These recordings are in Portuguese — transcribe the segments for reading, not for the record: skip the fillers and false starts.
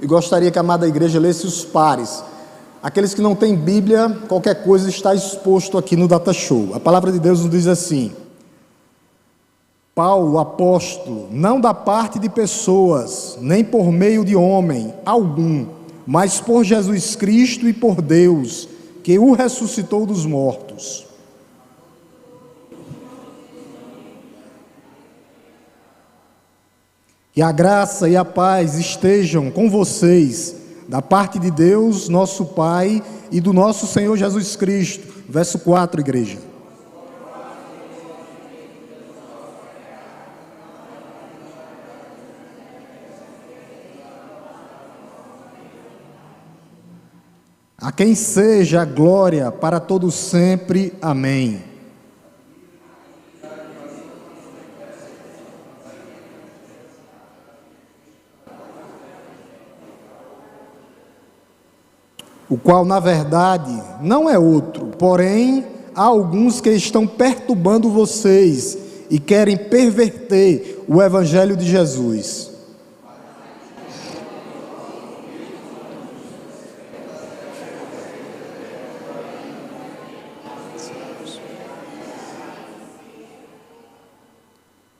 e gostaria que a amada igreja lesse os pares. Aqueles que não têm Bíblia, qualquer coisa está exposto aqui no Data Show. A palavra de Deus nos diz assim: Paulo, apóstolo, não da parte de pessoas, nem por meio de homem algum, mas por Jesus Cristo e por Deus, que o ressuscitou dos mortos. Que a graça e a paz estejam com vocês, da parte de Deus, nosso Pai, e do nosso Senhor Jesus Cristo. Verso 4, igreja. A quem seja a glória para todos sempre. Amém. O qual, na verdade, não é outro, porém, há alguns que estão perturbando vocês e querem perverter o Evangelho de Jesus.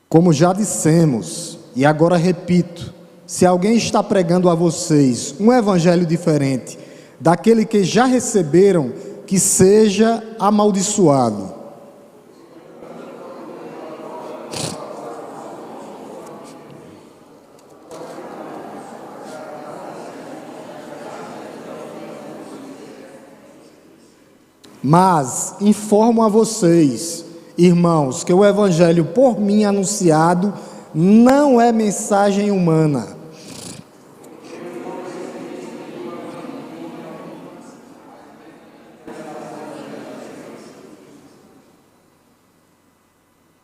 Como já dissemos, e agora repito, se alguém está pregando a vocês um evangelho diferente daquele que já receberam, que seja amaldiçoado. Mas informo a vocês, irmãos, que o evangelho por mim anunciado não é mensagem humana.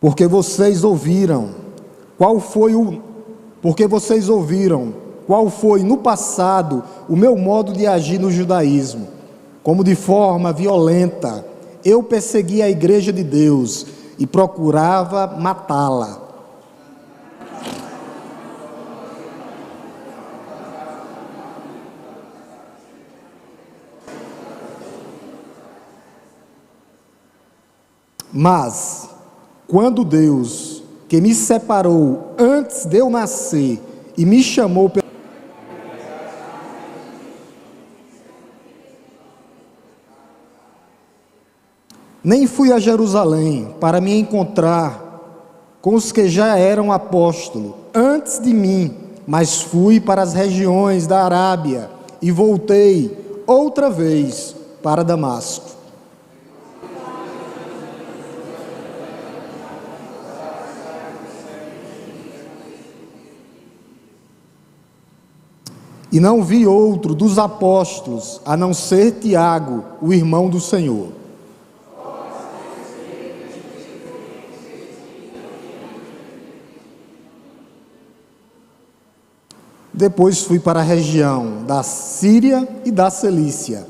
Porque vocês ouviram qual foi no passado o meu modo de agir no judaísmo, como de forma violenta eu persegui a igreja de Deus e procurava matá-la. Mas quando Deus, que me separou antes de eu nascer e me chamou nem fui a Jerusalém para me encontrar com os que já eram apóstolos antes de mim, mas fui para as regiões da Arábia e voltei outra vez para Damasco. E não vi outro dos apóstolos, a não ser Tiago, o irmão do Senhor. Depois fui para a região da Síria e da Cilícia.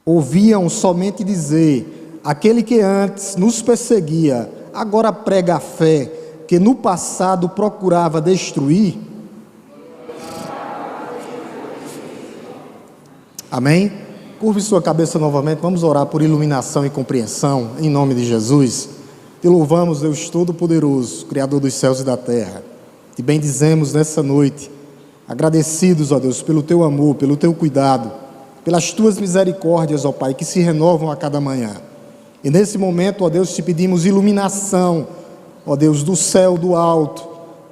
Ouviam somente dizer: aquele que antes nos perseguia, agora prega a fé, que no passado procurava destruir. Amém? Curve sua cabeça novamente, vamos orar por iluminação e compreensão, em nome de Jesus. Te louvamos, Deus Todo-Poderoso, Criador dos céus e da terra. Te bendizemos nessa noite, agradecidos, ó Deus, pelo Teu amor, pelo Teu cuidado, pelas Tuas misericórdias, ó Pai, que se renovam a cada manhã. E nesse momento, ó Deus, te pedimos iluminação, ó Deus, do céu, do alto,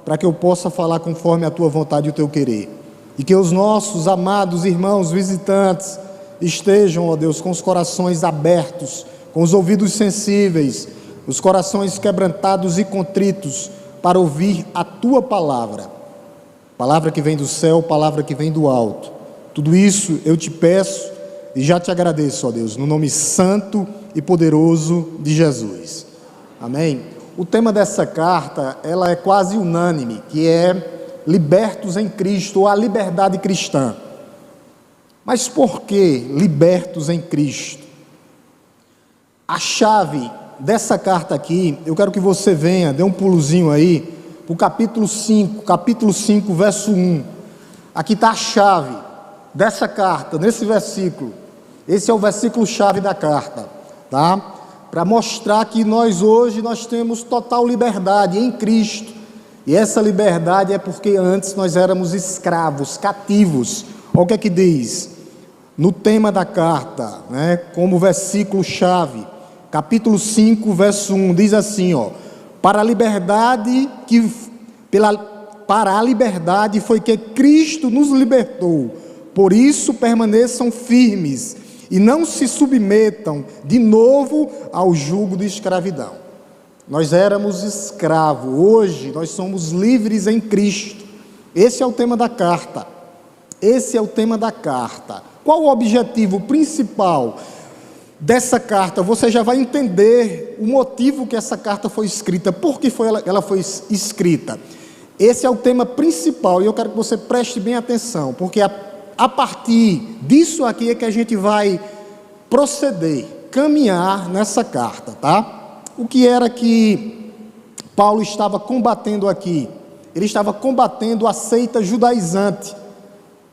para que eu possa falar conforme a Tua vontade e o Teu querer. E que os nossos amados irmãos visitantes estejam, ó Deus, com os corações abertos, com os ouvidos sensíveis, os corações quebrantados e contritos, para ouvir a Tua palavra. Palavra que vem do céu, palavra que vem do alto. Tudo isso eu te peço e já te agradeço, ó Deus, no nome santo e poderoso de Jesus. Amém? O tema dessa carta, ela é quase unânime, que é libertos em Cristo, ou a liberdade cristã. Mas por que libertos em Cristo? A chave dessa carta aqui, eu quero que você venha, dê um pulozinho aí, para o capítulo 5, verso 1. Aqui está a chave dessa carta, nesse versículo. Esse é o versículo-chave da carta, tá? Para mostrar que hoje nós temos total liberdade em Cristo. E essa liberdade é porque antes nós éramos escravos, cativos. Olha o que é que diz no tema da carta, né? Como versículo-chave. Capítulo 5, verso 1, diz assim, ó: para a liberdade foi que Cristo nos libertou, por isso permaneçam firmes e não se submetam de novo ao jugo de escravidão. Nós éramos escravos, hoje nós somos livres em Cristo. Esse é o tema da carta. Esse é o tema da carta. Qual o objetivo principal dessa carta? Você já vai entender o motivo que essa carta foi escrita, por que ela foi escrita. Esse é o tema principal e eu quero que você preste bem atenção, porque a partir disso aqui é que a gente vai proceder, caminhar nessa carta, tá? O que era que Paulo estava combatendo aqui? Ele estava combatendo a seita judaizante.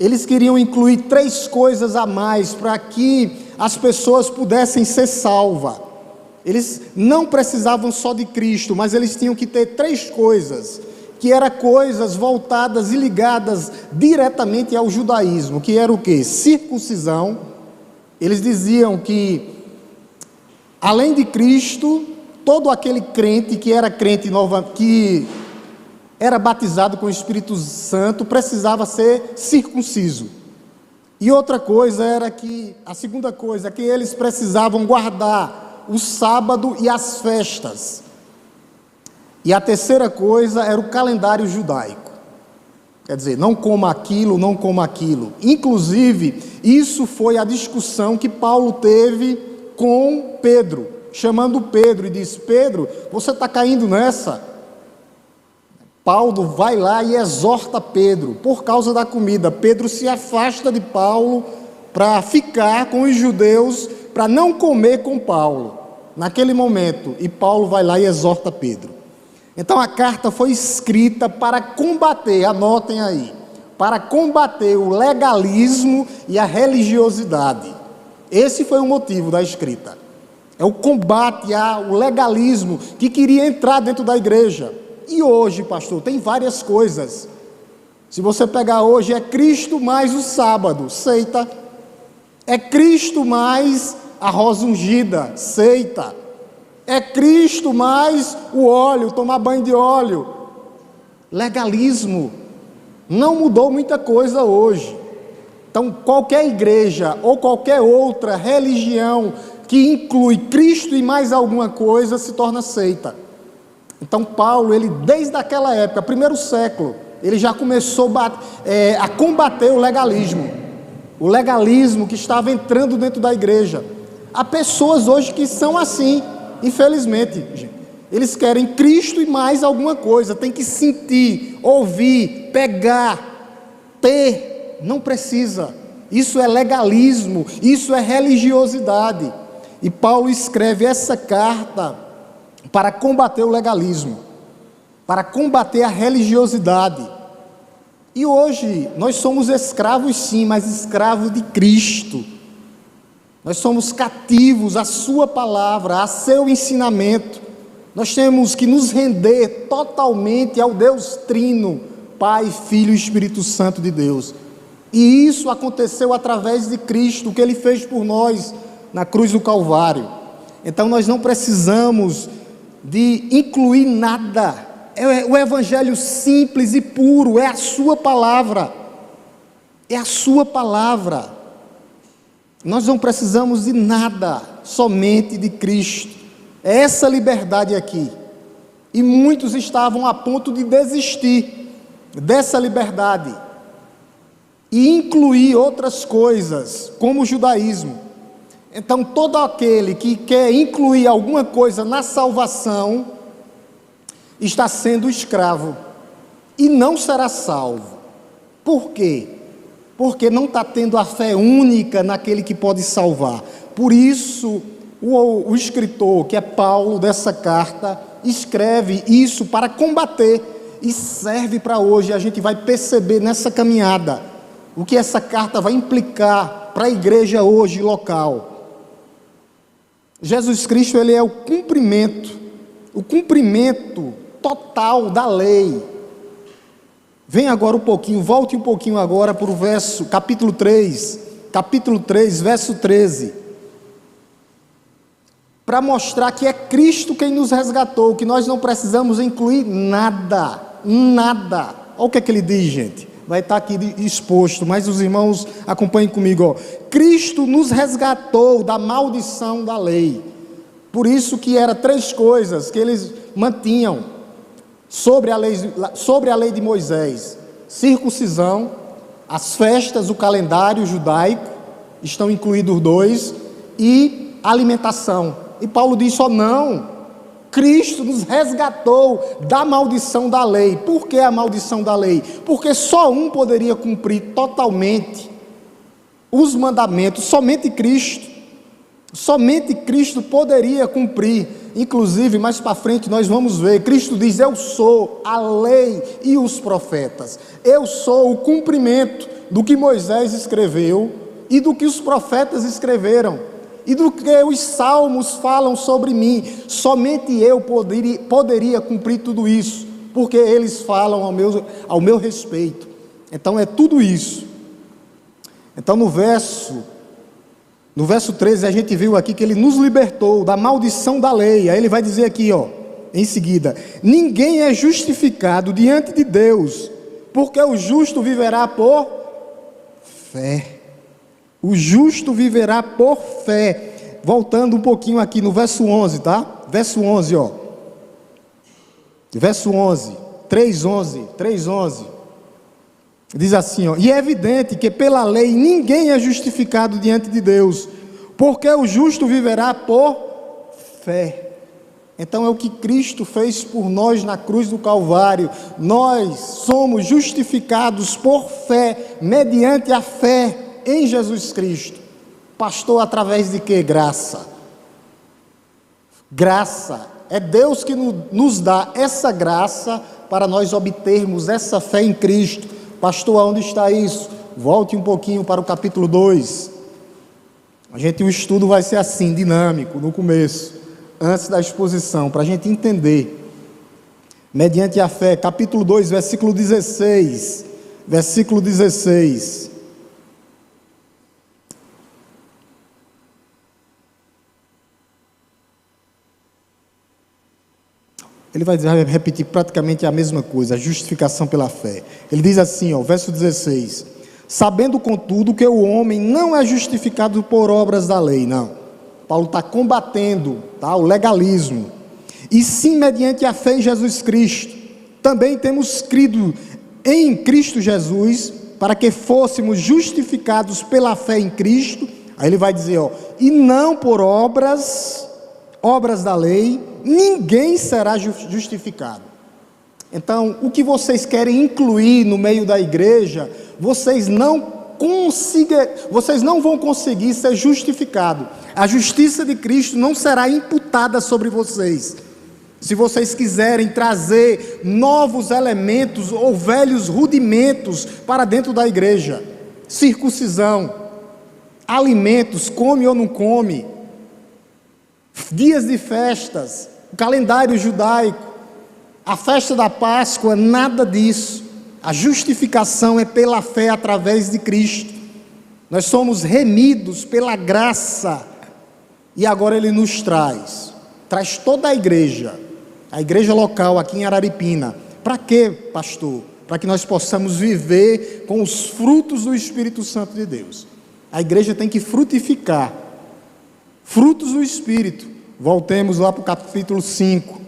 Eles queriam incluir 3 coisas a mais para que as pessoas pudessem ser salvas. Eles não precisavam só de Cristo, mas eles tinham que ter 3 coisas, que eram coisas voltadas e ligadas diretamente ao judaísmo, que era o quê? Circuncisão. Eles diziam que, além de Cristo, todo aquele crente que era crente que era batizado com o Espírito Santo precisava ser circunciso. E outra coisa era que, a segunda coisa, que eles precisavam guardar o sábado e as festas. E a terceira coisa era o calendário judaico. Quer dizer, não coma aquilo, não coma aquilo. Inclusive, isso foi a discussão que Paulo teve com Pedro, chamando Pedro e disse: Pedro, você está caindo nessa? Paulo vai lá e exorta Pedro, por causa da comida. Pedro se afasta de Paulo para ficar com os judeus, para não comer com Paulo, naquele momento. E Paulo vai lá e exorta Pedro. Então a carta foi escrita para combater, anotem aí, para combater o legalismo e a religiosidade. Esse foi o motivo da escrita. É o combate ao legalismo que queria entrar dentro da igreja. E hoje, pastor, tem várias coisas. Se você pegar hoje, é Cristo mais o sábado, seita. É Cristo mais a rosa ungida, seita. É Cristo mais o óleo, tomar banho de óleo. Legalismo. Não mudou muita coisa hoje. Então, qualquer igreja ou qualquer outra religião que inclui Cristo e mais alguma coisa se torna seita. Então Paulo, ele desde aquela época, primeiro século, ele já começou a combater o legalismo que estava entrando dentro da igreja. Há pessoas hoje que são assim, infelizmente, gente. Eles querem Cristo e mais alguma coisa, tem que sentir, ouvir, pegar, ter, não precisa. Isso é legalismo, isso é religiosidade. E Paulo escreve essa carta para combater o legalismo, para combater a religiosidade. E hoje nós somos escravos sim, mas escravos de Cristo. Nós somos cativos à sua palavra, a seu ensinamento. Nós temos que nos render totalmente ao Deus Trino, Pai, Filho e Espírito Santo de Deus. E isso aconteceu através de Cristo, o que Ele fez por nós na cruz do Calvário. Então nós não precisamos de incluir nada. É o evangelho simples e puro, é a sua palavra. É a sua palavra. Nós não precisamos de nada, somente de Cristo. É essa liberdade aqui. E muitos estavam a ponto de desistir dessa liberdade e incluir outras coisas, como o judaísmo. Então, todo aquele que quer incluir alguma coisa na salvação está sendo escravo e não será salvo. Por quê? Porque não está tendo a fé única naquele que pode salvar. Por isso, O escritor, que é Paulo, dessa carta, escreve isso para combater e serve para hoje. A gente vai perceber nessa caminhada o que essa carta vai implicar para a igreja hoje local. Jesus Cristo, ele é o cumprimento total da lei. Vem agora um pouquinho, volte um pouquinho agora para o capítulo 3, verso 13. Para mostrar que é Cristo quem nos resgatou, que nós não precisamos incluir nada. Olha o que ele diz, gente. Vai estar aqui exposto, mas os irmãos acompanhem comigo. Ó. Cristo nos resgatou da maldição da lei. Por isso que eram 3 coisas que eles mantinham sobre a lei de Moisés: circuncisão, as festas, o calendário judaico, estão incluídos 2, e alimentação. E Paulo diz: não, Cristo nos resgatou da maldição da lei. Por que a maldição da lei? Porque só um poderia cumprir totalmente os mandamentos, somente Cristo poderia cumprir. Inclusive, mais para frente nós vamos ver, Cristo diz: eu sou a lei e os profetas, eu sou o cumprimento do que Moisés escreveu e do que os profetas escreveram, e do que os salmos falam sobre mim. Somente eu poderia cumprir tudo isso, porque eles falam ao meu respeito. Então é tudo isso. Então no verso 13 a gente viu aqui que ele nos libertou da maldição da lei. Aí ele vai dizer aqui, em seguida: ninguém é justificado diante de Deus, porque o justo viverá por fé. O justo viverá por fé. Voltando um pouquinho aqui no verso 11, tá? Verso 11, Verso 11, 3:11. Diz assim, e é evidente que pela lei ninguém é justificado diante de Deus, porque o justo viverá por fé. Então é o que Cristo fez por nós na cruz do Calvário. Nós somos justificados por fé, mediante a fé em Jesus Cristo. Pastor, através de que? Graça. É Deus que nos dá essa graça para nós obtermos essa fé em Cristo. Pastor, onde está isso? Volte um pouquinho para o capítulo 2. O estudo vai ser assim, dinâmico, no começo, antes da exposição, para a gente entender. Mediante a fé, capítulo 2, versículo 16. Versículo 16. Ele vai repetir praticamente a mesma coisa, a justificação pela fé. Ele diz assim, verso 16: sabendo contudo que o homem não é justificado por obras da lei. Não, Paulo está combatendo, o legalismo, e sim mediante a fé em Jesus Cristo. Também temos crido em Cristo Jesus, para que fôssemos justificados pela fé em Cristo. Aí ele vai dizer, e não por obras da lei, ninguém será justificado. Então, o que vocês querem incluir no meio da igreja, vocês não vão conseguir ser justificados. A justiça de Cristo não será imputada sobre vocês. Se vocês quiserem trazer novos elementos ou velhos rudimentos para dentro da igreja, circuncisão, alimentos, come ou não come, dias de festas, o calendário judaico, a festa da Páscoa, nada disso. A justificação é pela fé através de Cristo. Nós somos remidos pela graça, e agora Ele nos traz toda a igreja local aqui em Araripina. Para quê, pastor? Para que nós possamos viver com os frutos do Espírito Santo de Deus. A igreja tem que frutificar frutos do Espírito. Voltemos lá para o capítulo 5.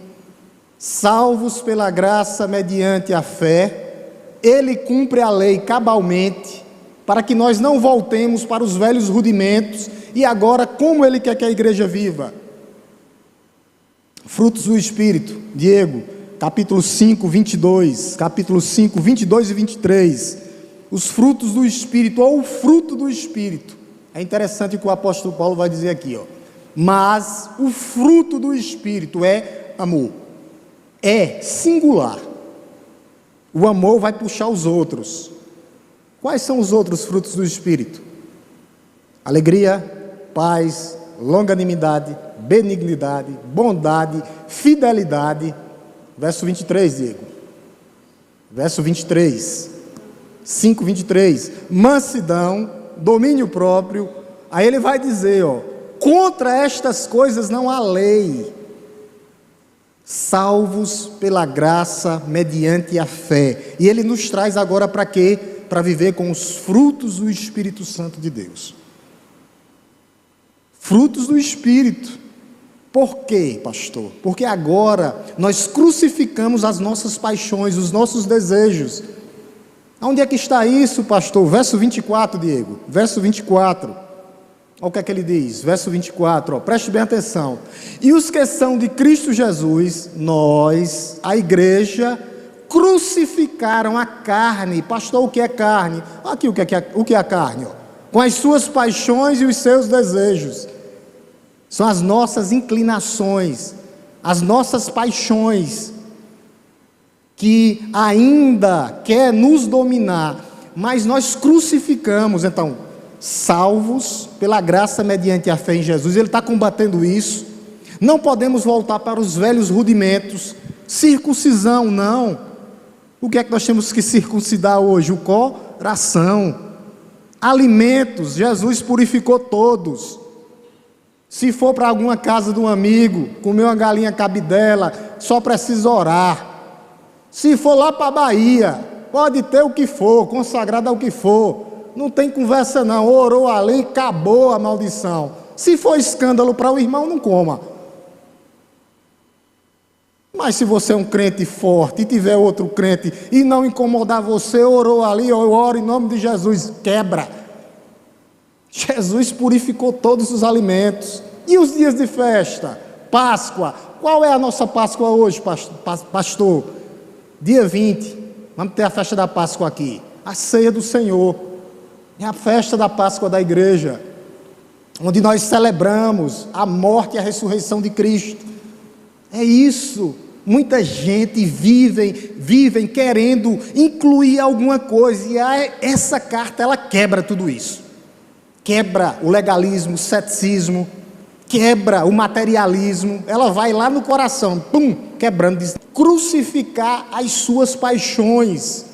Salvos pela graça mediante a fé, Ele cumpre a lei cabalmente, para que nós não voltemos para os velhos rudimentos. E agora, como Ele quer que a igreja viva? Frutos do Espírito, Diego, capítulo 5, 22, capítulo 5, 22 e 23. Os frutos do Espírito, ou o fruto do Espírito. É interessante o que o apóstolo Paulo vai dizer aqui, Mas o fruto do Espírito é amor. É singular. O amor vai puxar os outros. Quais são os outros frutos do Espírito? Alegria, paz, longanimidade, benignidade, bondade, fidelidade. Verso 23, Diego. Verso 23. 5:23. Mansidão, domínio próprio. Aí ele vai dizer, contra estas coisas não há lei. Salvos pela graça mediante a fé. E ele nos traz agora para quê? Para viver com os frutos do Espírito Santo de Deus. Frutos do Espírito. Por quê, pastor? Porque agora nós crucificamos as nossas paixões, os nossos desejos. Onde é que está isso, pastor? Verso 24, Diego. Verso 24. Olha o que é que ele diz. Verso 24, preste bem atenção. E os que são de Cristo Jesus, nós, a igreja, crucificaram a carne. Pastor, o que é carne? Aqui o que é a carne? Com as suas paixões e os seus desejos. São as nossas inclinações, as nossas paixões, que ainda quer nos dominar, mas nós crucificamos. Então, salvos pela graça mediante a fé em Jesus, ele está combatendo isso. Não podemos voltar para os velhos rudimentos. Circuncisão, não. O que é que nós temos que circuncidar hoje? O coração. Alimentos, Jesus purificou todos. Se for para alguma casa de um amigo, comer uma galinha cabidela, só precisa orar. Se for lá para a Bahia, pode ter o que for, consagrado ao que for, não tem conversa não, orou ali, acabou a maldição. Se for escândalo para o irmão, não coma. Mas se você é um crente forte e tiver outro crente e não incomodar você, orou ali, eu oro em nome de Jesus, quebra. Jesus purificou todos os alimentos. E os dias de festa? Páscoa. Qual é a nossa Páscoa hoje, pastor? Dia 20. Vamos ter a festa da Páscoa aqui. A ceia do Senhor. É a festa da Páscoa da igreja, onde nós celebramos a morte e a ressurreição de Cristo. É isso. Muita gente vivem querendo incluir alguma coisa. E essa carta, ela quebra tudo isso. Quebra o legalismo, o ceticismo, quebra o materialismo, ela vai lá no coração, quebrando, diz, crucificar as suas paixões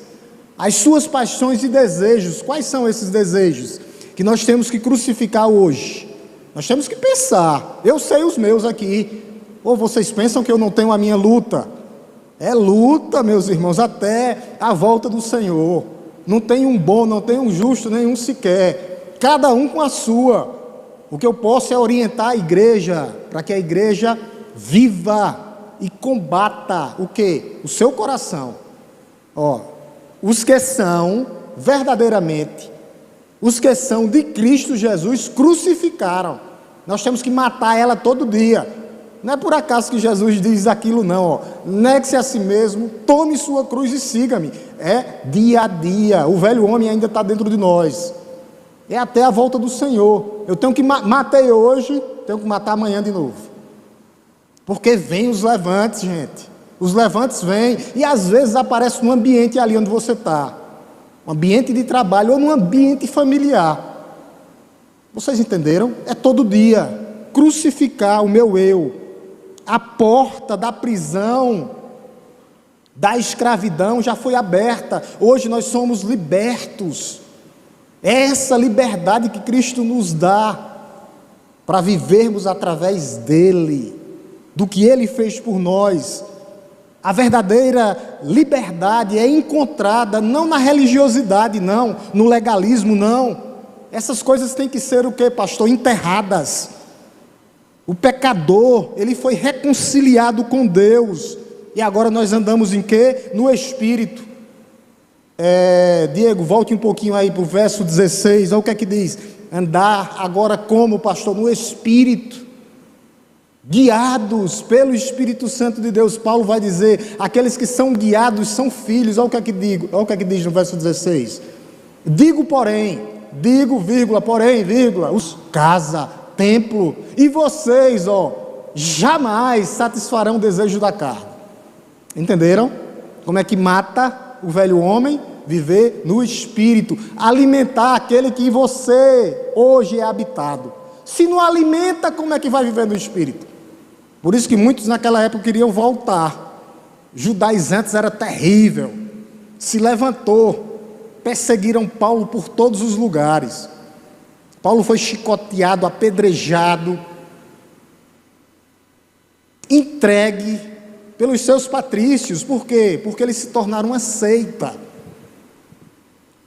e desejos. Quais são esses desejos que nós temos que crucificar hoje? Nós temos que pensar. Eu sei os meus aqui. Ou vocês pensam que eu não tenho a minha luta? É luta, meus irmãos, até a volta do Senhor. Não tem um bom, não tem um justo, nenhum sequer. Cada um com a sua. O que eu posso é orientar a igreja, para que a igreja viva e combata o quê? O seu coração. Os que são verdadeiramente, os que são de Cristo Jesus, crucificaram. Nós temos que matar ela todo dia. Não é por acaso que Jesus diz aquilo não, negue-se a si mesmo, tome sua cruz e siga-me. É dia a dia. O velho homem ainda está dentro de nós. É até a volta do Senhor. Eu tenho que matei hoje, tenho que matar amanhã de novo. Porque vem os levantes, gente. Os levantes vêm e às vezes aparece no ambiente ali onde você está. Um ambiente de trabalho ou num ambiente familiar. Vocês entenderam? É todo dia. Crucificar o meu eu. A porta da prisão, da escravidão já foi aberta. Hoje nós somos libertos. É essa liberdade que Cristo nos dá para vivermos através dele, do que ele fez por nós. A verdadeira liberdade é encontrada não na religiosidade, não, no legalismo, não. Essas coisas têm que ser o quê, pastor? Enterradas. O pecador, ele foi reconciliado com Deus, e agora nós andamos em quê? No Espírito. Diego, volte um pouquinho aí para o verso 16, olha o que é que diz. Andar agora como, pastor? No Espírito, guiados pelo Espírito Santo de Deus. Paulo vai dizer, aqueles que são guiados são filhos. Olha o que é que digo, olha o que é que diz no verso 16. Digo, porém, vírgula, porém, vírgula, casa, templo, e vocês, jamais satisfarão o desejo da carne. Entenderam? Como é que mata o velho homem? Viver no Espírito, alimentar aquele que você hoje é habitado. Se não alimenta, como é que vai viver no Espírito? Por isso que muitos naquela época queriam voltar. Judaizantes era terrível, se levantou, perseguiram Paulo por todos os lugares. Paulo foi chicoteado, apedrejado, entregue pelos seus patrícios. Por quê? Porque eles se tornaram uma seita.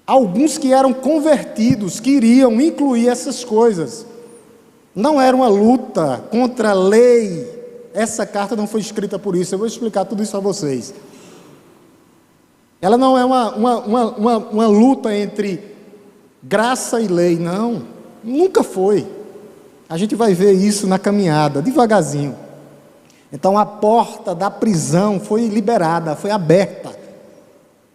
Alguns que eram convertidos queriam incluir essas coisas. Não era uma luta contra a lei. Essa carta não foi escrita por isso. Eu vou explicar tudo isso a vocês. Ela não é uma luta entre graça e lei, não. Nunca foi. A gente vai ver isso na caminhada, devagarzinho. Então a porta da prisão foi liberada, foi aberta.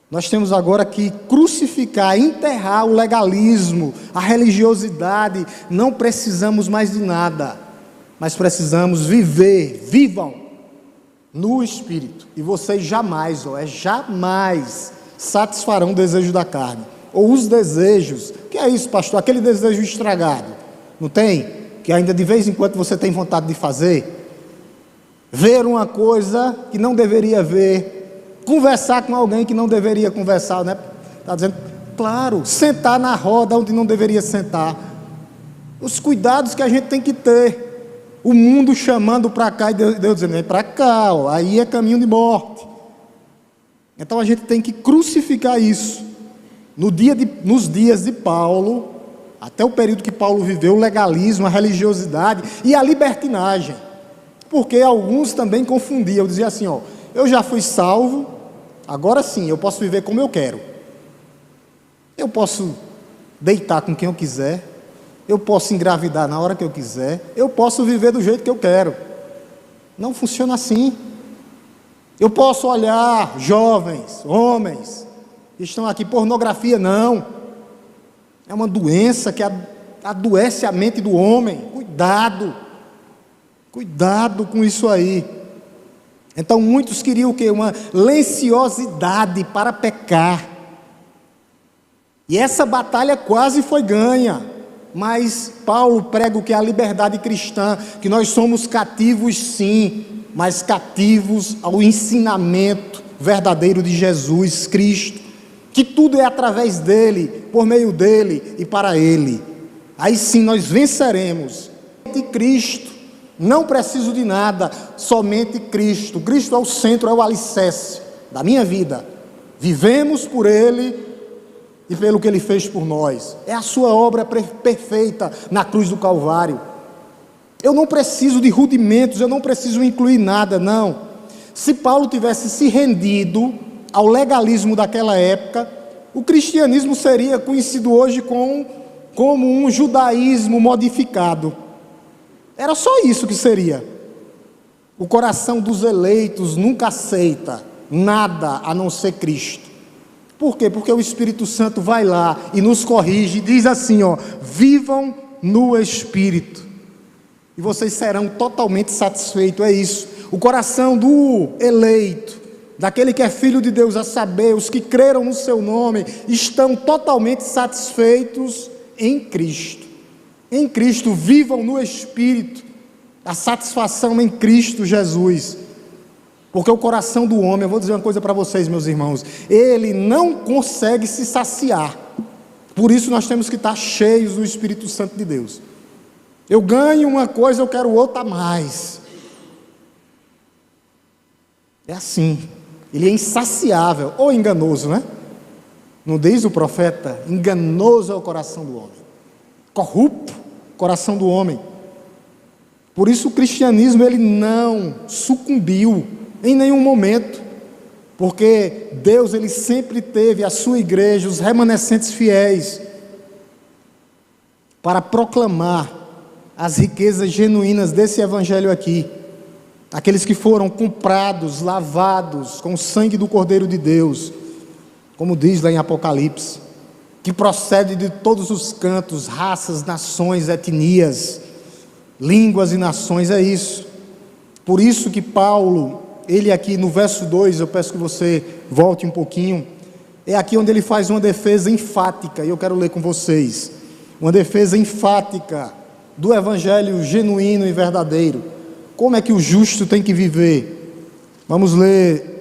Nós temos agora que crucificar, enterrar o legalismo, a religiosidade. Não precisamos mais de nada, mas precisamos vivam no Espírito. E vocês jamais satisfarão o desejo da carne, ou os desejos. O que é isso, pastor? Aquele desejo estragado, não tem? Que ainda de vez em quando você tem vontade de fazer? Ver uma coisa que não deveria ver, conversar com alguém que não deveria conversar, né? Está dizendo, claro, sentar na roda onde não deveria sentar. Os cuidados que a gente tem que ter. O mundo chamando para cá e Deus dizendo, vem para cá, aí é caminho de morte. Então a gente tem que crucificar isso. Nos dias de Paulo, até o período que Paulo viveu, o legalismo, a religiosidade e a libertinagem. Porque alguns também confundiam, diziam assim, eu já fui salvo, agora sim, eu posso viver como eu quero. Eu posso deitar com quem eu quiser, eu posso engravidar na hora que eu quiser, eu posso viver do jeito que eu quero. Não funciona assim. Eu posso olhar jovens, homens, que estão aqui, pornografia não. É uma doença que adoece a mente do homem. Cuidado com isso aí. Então muitos queriam o quê? Uma lenciosidade para pecar. E essa batalha quase foi ganha. Mas Paulo prega o que é a liberdade cristã, que nós somos cativos sim, mas cativos ao ensinamento verdadeiro de Jesus Cristo, que tudo é através dele, por meio dele e para ele. Aí sim nós venceremos. Cristo, não preciso de nada, somente Cristo. Cristo é o centro, é o alicerce da minha vida. Vivemos por ele e pelo que ele fez por nós. É a sua obra perfeita na cruz do Calvário. Eu não preciso de rudimentos, eu não preciso incluir nada, não. Se Paulo tivesse se rendido ao legalismo daquela época, o cristianismo seria conhecido hoje como um judaísmo modificado. Era só isso que seria. O coração dos eleitos nunca aceita nada a não ser Cristo. Por quê? Porque o Espírito Santo vai lá e nos corrige e diz assim, vivam no Espírito. E vocês serão totalmente satisfeitos, é isso. O coração do eleito, daquele que é filho de Deus, a saber, os que creram no seu nome, estão totalmente satisfeitos em Cristo. Em Cristo, vivam no Espírito, a satisfação em Cristo Jesus. Porque o coração do homem, eu vou dizer uma coisa para vocês, meus irmãos, ele não consegue se saciar. Por isso nós temos que estar cheios do Espírito Santo de Deus. Eu ganho uma coisa, eu quero outra a mais. É assim. Ele é insaciável, ou enganoso, né? Não diz o profeta? Enganoso é o coração do homem. Corrupto o coração do homem. Por isso o cristianismo, ele não sucumbiu em nenhum momento. Porque Deus, ele sempre teve a sua igreja, os remanescentes fiéis, para proclamar as riquezas genuínas desse evangelho aqui. Aqueles que foram comprados, lavados com o sangue do Cordeiro de Deus, como diz lá em Apocalipse, que procede de todos os cantos, raças, nações, etnias, línguas e nações, é isso. Por isso que Paulo, ele aqui no verso 2, eu peço que você volte um pouquinho, é aqui onde ele faz uma defesa enfática, e eu quero ler com vocês, uma defesa enfática do evangelho genuíno e verdadeiro. Como é que o justo tem que viver? Vamos ler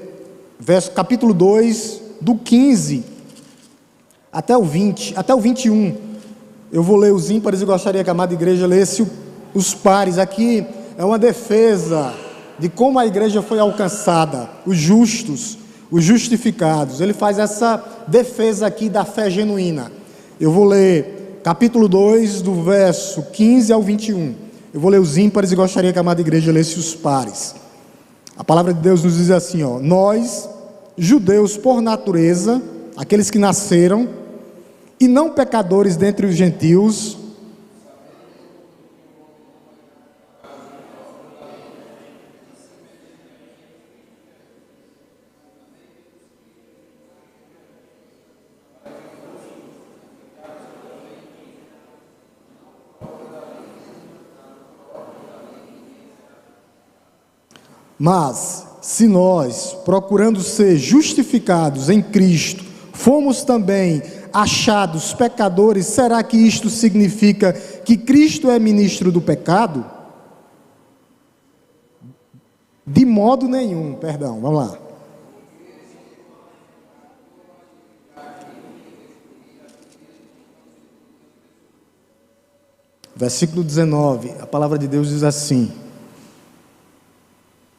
capítulo 2, do 15 até o 20, até o 21. Eu vou ler os ímpares e gostaria que a amada igreja lesse os pares. Aqui é uma defesa de como a igreja foi alcançada, os justos, os justificados. Ele faz essa defesa aqui da fé genuína. Eu vou ler capítulo 2, do verso 15 ao 21. Eu vou ler os ímpares e gostaria que a amada igreja lesse os pares. A palavra de Deus nos diz assim, nós, judeus por natureza, aqueles que nasceram, e não pecadores dentre os gentios, mas se nós, procurando ser justificados em Cristo, fomos também achados pecadores, será que isto significa que Cristo é ministro do pecado? De modo nenhum, perdão, vamos lá. Versículo 19, a palavra de Deus diz assim: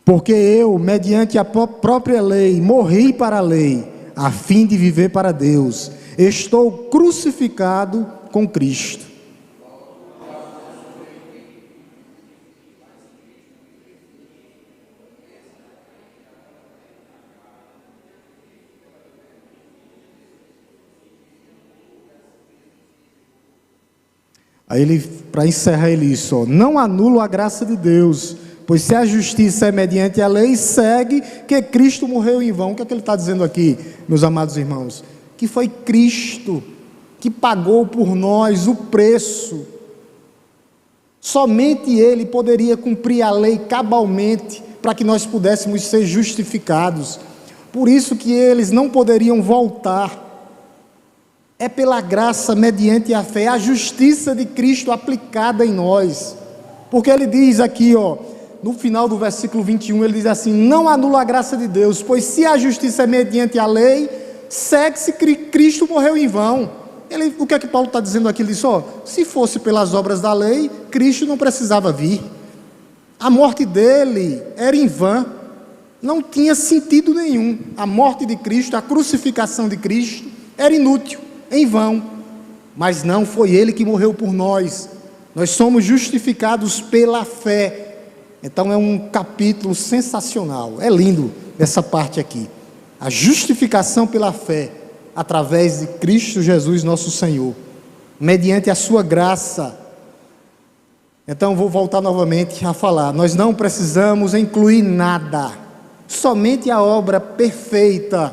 porque eu, mediante a própria lei, morri para a lei, a fim de viver para Deus. Estou crucificado com Cristo. Aí ele, para encerrar ele isso, não anulo a graça de Deus, pois se a justiça é mediante a lei, segue que Cristo morreu em vão. O que é que ele está dizendo aqui, meus amados irmãos? Que foi Cristo que pagou por nós o preço. Somente Ele poderia cumprir a lei cabalmente, para que nós pudéssemos ser justificados. Por isso que eles não poderiam voltar. É pela graça, mediante a fé, a justiça de Cristo aplicada em nós. Porque ele diz aqui, no final do versículo 21, ele diz assim: não anula a graça de Deus, pois se a justiça é mediante a lei, segue-se que Cristo morreu em vão. O que é que Paulo está dizendo aqui? Ele diz, se fosse pelas obras da lei, Cristo não precisava vir. A morte dele era em vão, não tinha sentido nenhum. A morte de Cristo, a crucificação de Cristo, era inútil, em vão. Mas não foi ele que morreu por nós. Nós somos justificados pela fé. Então é um capítulo sensacional, é lindo essa parte aqui. A justificação pela fé, através de Cristo Jesus nosso Senhor, mediante a sua graça. Então vou voltar novamente a falar, nós não precisamos incluir nada, somente a obra perfeita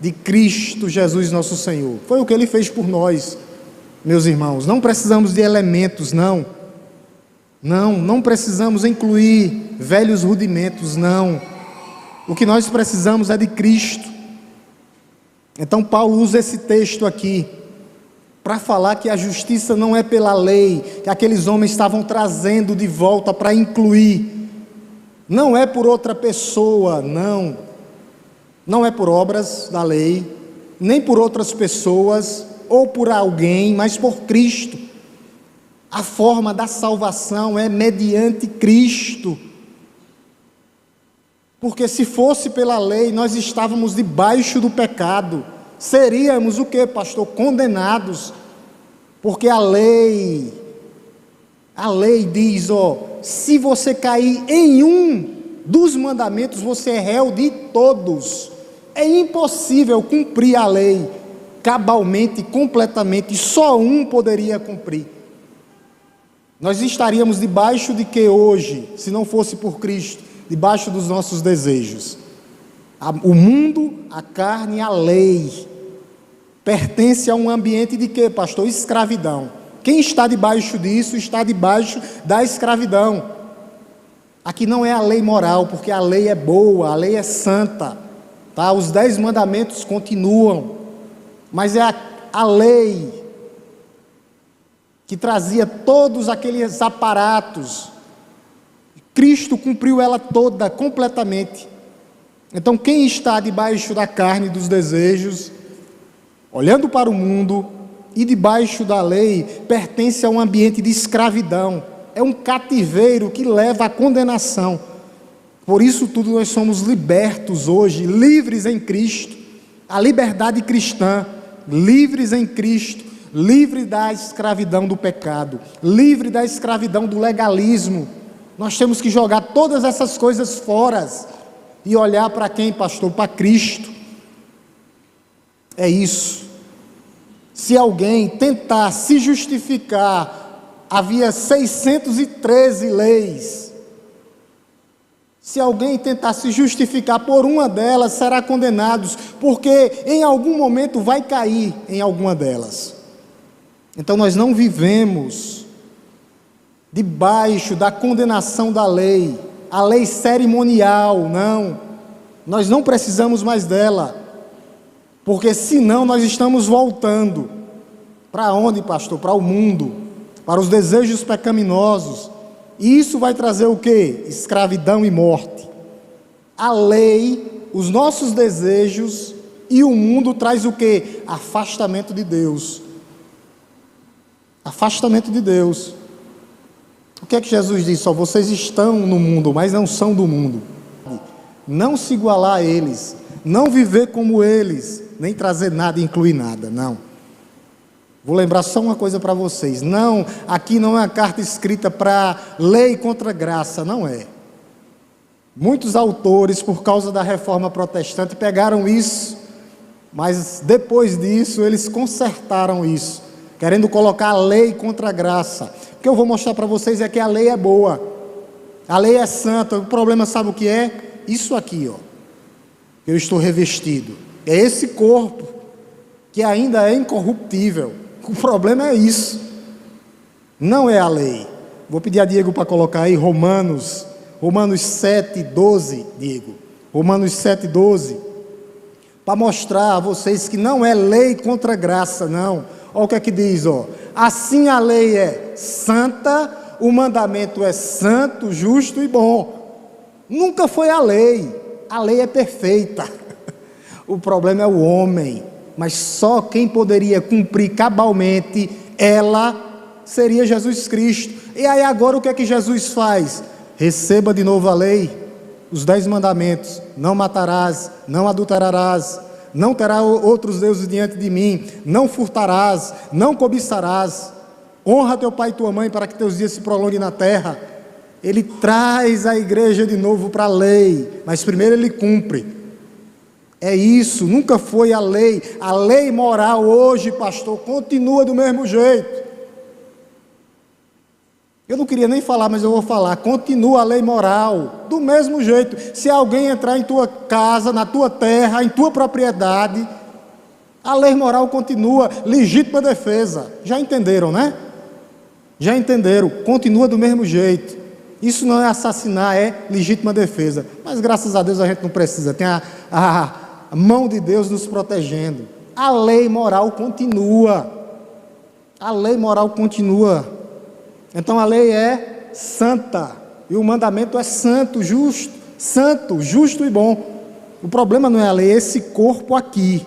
de Cristo Jesus nosso Senhor. Foi o que Ele fez por nós, meus irmãos. Não precisamos de elementos, não precisamos incluir velhos rudimentos, não. O que nós precisamos é de Cristo. Então Paulo usa esse texto aqui para falar que a justiça não é pela lei, que aqueles homens estavam trazendo de volta para incluir. Não é por outra pessoa, não é por obras da lei, nem por outras pessoas ou por alguém, mas por Cristo. A forma da salvação é mediante Cristo. Porque se fosse pela lei, nós estávamos debaixo do pecado. Seríamos o quê, pastor? Condenados. Porque a lei diz, se você cair em um dos mandamentos, você é réu de todos. É impossível cumprir a lei cabalmente, completamente. Só um poderia cumprir. Nós estaríamos debaixo de que hoje, se não fosse por Cristo? Debaixo dos nossos desejos. O mundo, a carne, a lei, pertence a um ambiente de quê, pastor? Escravidão. Quem está debaixo disso está debaixo da escravidão. Aqui não é a lei moral, porque a lei é boa, a lei é santa, tá? Os 10 mandamentos continuam, mas é a lei que trazia todos aqueles aparatos. Cristo cumpriu ela toda, completamente. Então, quem está debaixo da carne dos desejos, olhando para o mundo e debaixo da lei, pertence a um ambiente de escravidão. É um cativeiro que leva à condenação. Por isso tudo nós somos libertos hoje, livres em Cristo. A liberdade cristã, livres em Cristo, livre da escravidão do pecado, livre da escravidão do legalismo. Nós temos que jogar todas essas coisas fora e olhar para quem, pastor? Para Cristo. É isso. Se alguém tentar se justificar, havia 613 leis. Se alguém tentar se justificar por uma delas, será condenado, porque em algum momento vai cair em alguma delas. Então nós não vivemos debaixo da condenação da lei, a lei cerimonial, não. Nós não precisamos mais dela, porque senão nós estamos voltando. Para onde, pastor? Para o mundo, para os desejos pecaminosos. E isso vai trazer o quê? Escravidão e morte. A lei, os nossos desejos e o mundo traz o quê? Afastamento de Deus. Afastamento de Deus. O que é que Jesus diz? Só vocês estão no mundo, mas não são do mundo. Não se igualar a eles, não viver como eles, nem trazer nada e incluir nada, não. Vou lembrar só uma coisa para vocês. Não, aqui não é uma carta escrita para lei contra graça, não é. Muitos autores, por causa da reforma protestante, pegaram isso, mas depois disso eles consertaram isso, querendo colocar a lei contra a graça. O que eu vou mostrar para vocês é que a lei é boa, a lei é santa. O problema, sabe o que é? Isso aqui, ó, que eu estou revestido. É esse corpo que ainda é incorruptível. O problema é isso, não é a lei. Vou pedir a Diego para colocar aí Romanos 7:12, Diego. Romanos 7:12, para mostrar a vocês que não é lei contra graça, não. Olha o que é que diz, ó. Assim a lei é santa, o mandamento é santo, justo e bom. Nunca foi a lei é perfeita. O problema é o homem, mas só quem poderia cumprir cabalmente ela seria Jesus Cristo. E aí agora o que é que Jesus faz? Receba de novo a lei, os 10 mandamentos: não matarás, não adulterarás, não terá outros deuses diante de mim, não furtarás, não cobiçarás, honra teu pai e tua mãe para que teus dias se prolonguem na terra. Ele traz a igreja de novo para a lei, mas primeiro ele cumpre. É isso, nunca foi a lei moral hoje, pastor, continua do mesmo jeito. Eu não queria nem falar, mas eu vou falar, continua a lei moral, do mesmo jeito. Se alguém entrar em tua casa, na tua terra, em tua propriedade, a lei moral continua, legítima defesa. Já entenderam, né? Já entenderam, continua do mesmo jeito. Isso não é assassinar, é legítima defesa. Mas graças a Deus a gente não precisa, tem a mão de Deus nos protegendo. A lei moral continua. A lei moral continua. Então a lei é santa. E o mandamento é santo, justo e bom. O problema não é a lei, é esse corpo aqui.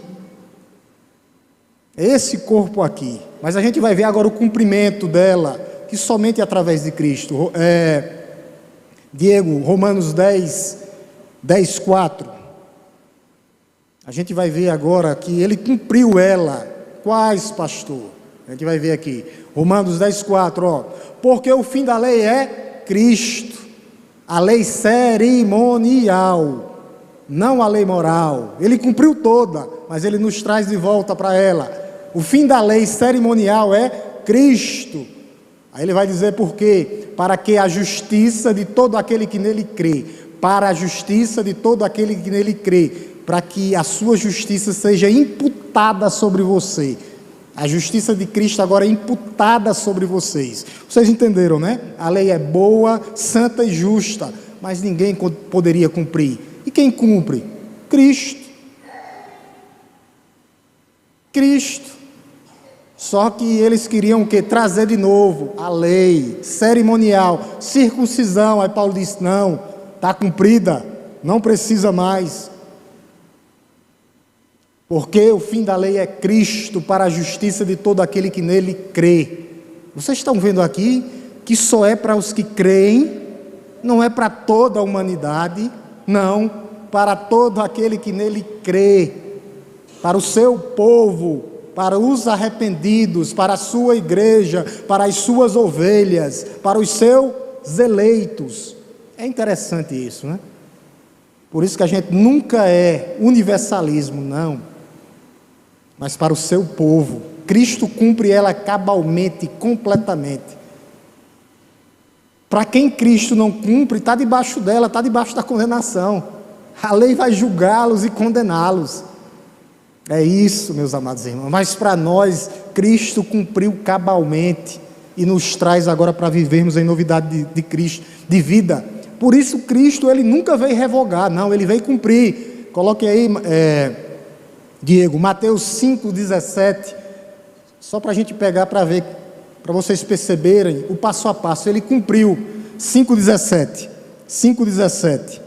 É esse corpo aqui. Mas a gente vai ver agora o cumprimento dela, que somente através de Cristo. Diego, Romanos 10:4. A gente vai ver agora que ele cumpriu ela. Quais, pastor? A gente vai ver aqui. Romanos 10:4, ó. Porque o fim da lei é Cristo. A lei cerimonial, não a lei moral. Ele cumpriu toda, mas ele nos traz de volta para ela. O fim da lei cerimonial é Cristo. Aí ele vai dizer por quê? Para que a justiça de todo aquele que nele crê. Para a justiça de todo aquele que nele crê. Para que a sua justiça seja imputada sobre você. A justiça de Cristo agora é imputada sobre vocês. Vocês entenderam, né? A lei é boa, santa e justa, mas ninguém poderia cumprir. E quem cumpre? Cristo. Cristo. Só que eles queriam o quê? Trazer de novo a lei cerimonial, circuncisão. Aí Paulo disse, não, está cumprida, não precisa mais. Porque o fim da lei é Cristo para a justiça de todo aquele que nele crê. Vocês estão vendo aqui que só é para os que creem, não é para toda a humanidade, não, para todo aquele que nele crê, para o seu povo, para os arrependidos, para a sua igreja, para as suas ovelhas, para os seus eleitos. É interessante isso, né? Por isso que a gente nunca é universalismo, não. Mas para o seu povo, Cristo cumpre ela cabalmente, completamente. Para quem Cristo não cumpre, está debaixo dela, está debaixo da condenação. A lei vai julgá-los e condená-los. É isso, meus amados irmãos. Mas para nós, Cristo cumpriu cabalmente e nos traz agora para vivermos em novidade de Cristo, de vida. Por isso Cristo, ele nunca veio revogar, não, ele veio cumprir. Coloque aí, Diego, Mateus 5,17, só para a gente pegar para ver, para vocês perceberem o passo a passo. Ele cumpriu. 5,17.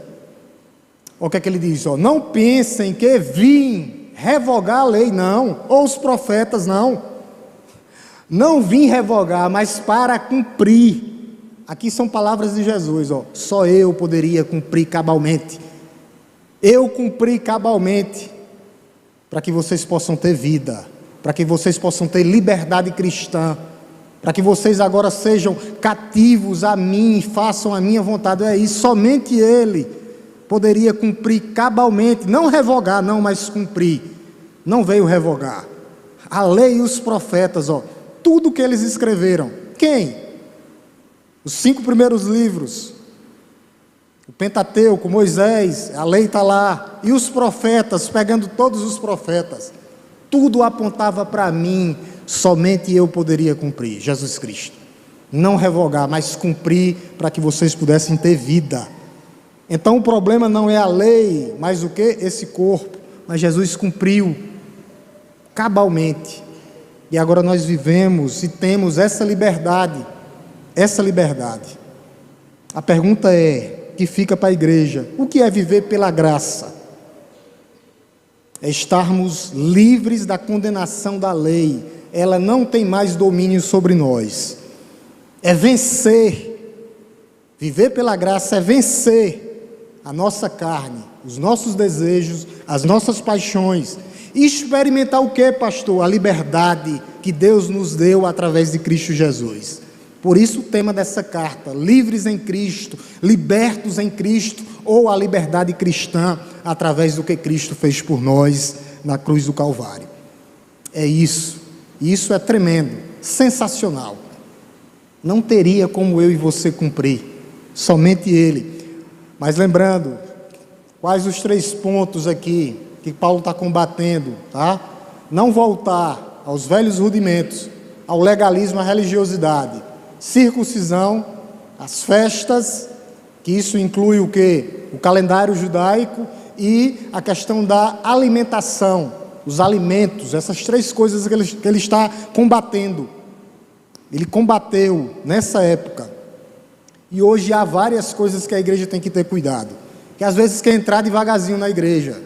Olha o que é que ele diz, ó, não pensem que vim revogar a lei, não, ou os profetas, não vim revogar, mas para cumprir. Aqui são palavras de Jesus, ó, só eu poderia cumprir cabalmente. Eu cumpri cabalmente, para que vocês possam ter vida, para que vocês possam ter liberdade cristã, para que vocês agora sejam cativos a mim e façam a minha vontade. É isso, somente Ele poderia cumprir cabalmente, não revogar, não, mas cumprir. Não veio revogar. A lei e os profetas, ó, tudo que eles escreveram. Quem? Os 5 primeiros livros. O Pentateuco, Moisés, a lei está lá. E os profetas, pegando todos os profetas. Tudo apontava para mim, somente eu poderia cumprir, Jesus Cristo. Não revogar, mas cumprir para que vocês pudessem ter vida. Então o problema não é a lei, mas o que? Esse corpo. Mas Jesus cumpriu cabalmente. E agora nós vivemos e temos essa liberdade. Essa liberdade. A pergunta que fica para a igreja: o que é viver pela graça? É estarmos livres da condenação da lei. Ela não tem mais domínio sobre nós. É vencer. Viver pela graça é vencer a nossa carne, os nossos desejos, as nossas paixões. E experimentar o que, pastor? A liberdade que Deus nos deu através de Cristo Jesus. Por isso o tema dessa carta: livres em Cristo, libertos em Cristo, ou a liberdade cristã através do que Cristo fez por nós na cruz do Calvário. É isso. E isso é tremendo, sensacional. Não teria como eu e você cumprir, somente Ele. Mas lembrando, quais os 3 pontos aqui que Paulo está combatendo, tá? Não voltar aos velhos rudimentos, ao legalismo, à religiosidade, circuncisão, as festas, que isso inclui o quê? O calendário judaico e a questão da alimentação, os alimentos, essas 3 coisas que ele está combatendo. Ele combateu nessa época. E hoje há várias coisas que a igreja tem que ter cuidado, que às vezes quer entrar devagarzinho na igreja,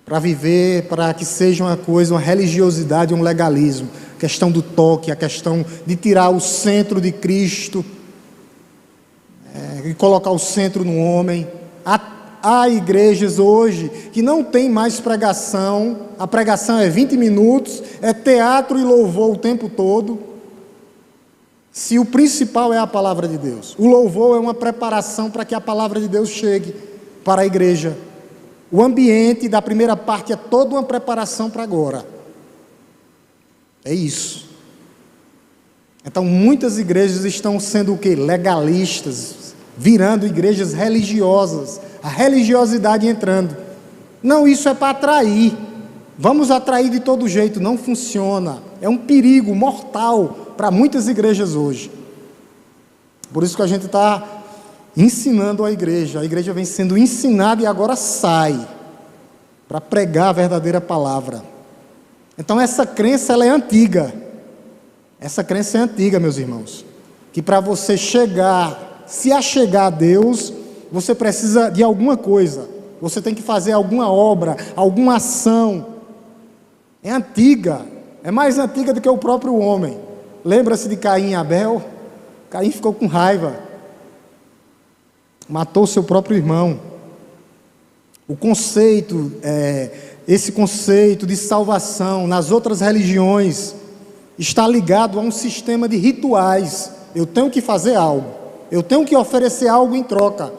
para viver, para que seja uma coisa, uma religiosidade, um legalismo, a questão do toque, a questão de tirar o centro de Cristo, e colocar o centro no homem. Há igrejas hoje que não tem mais pregação, a pregação é 20 minutos, é teatro e louvor o tempo todo. Se o principal é a palavra de Deus, o louvor é uma preparação para que a palavra de Deus chegue para a igreja. O ambiente da primeira parte é toda uma preparação para agora. É isso. Então muitas igrejas estão sendo o quê? Legalistas, virando igrejas religiosas, a religiosidade entrando. Não, isso é para atrair. Vamos atrair de todo jeito, não funciona. É um perigo mortal para muitas igrejas hoje. Por isso que a gente está ensinando a igreja vem sendo ensinada e agora sai para pregar a verdadeira palavra. Então essa crença, ela é antiga. Essa crença é antiga, meus irmãos. Que para você se achegar a Deus, você precisa de alguma coisa. Você tem que fazer alguma obra, alguma ação. É antiga, é mais antiga do que o próprio homem. Lembra-se de Caim e Abel? Caim ficou com raiva, matou seu próprio irmão. O conceito, esse conceito de salvação nas outras religiões está ligado a um sistema de rituais. Eu tenho que fazer algo, eu tenho que oferecer algo em troca.